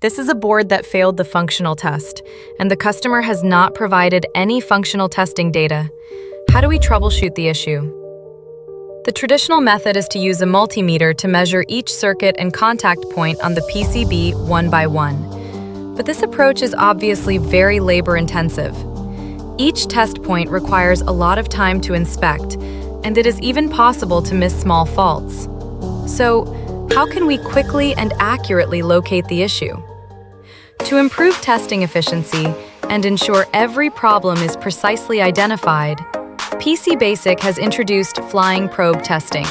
This is a board that failed the functional test, and the customer has not provided any functional testing data. How do we troubleshoot the issue? The traditional method is to use a multimeter to measure each circuit and contact point on the PCB one by one. But this approach is obviously very labor-intensive. Each test point requires a lot of time to inspect, and it is even possible to miss small faults. So, how can we quickly and accurately locate the issue? To improve testing efficiency and ensure every problem is precisely identified, PCBasic has introduced flying probe testing.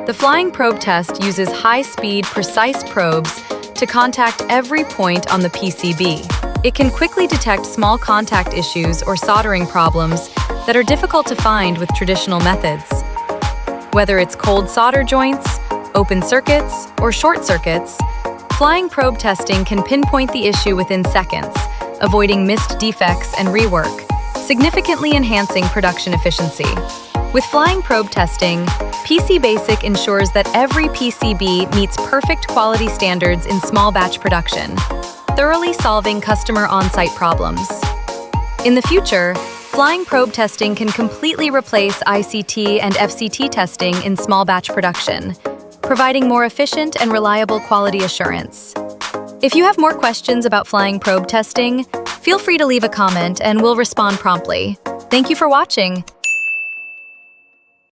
The flying probe test uses high-speed, precise probes to contact every point on the PCB. It can quickly detect small contact issues or soldering problems that are difficult to find with traditional methods. Whether it's cold solder joints, open circuits, or short circuits, flying probe testing can pinpoint the issue within seconds, avoiding missed defects and rework, significantly enhancing production efficiency. With flying probe testing, PCBasic ensures that every PCB meets perfect quality standards in small batch production, thoroughly solving customer on-site problems. In the future, flying probe testing can completely replace ICT and FCT testing in small batch production, providing more efficient and reliable quality assurance. If you have more questions about flying probe testing, feel free to leave a comment and we'll respond promptly. Thank you for watching.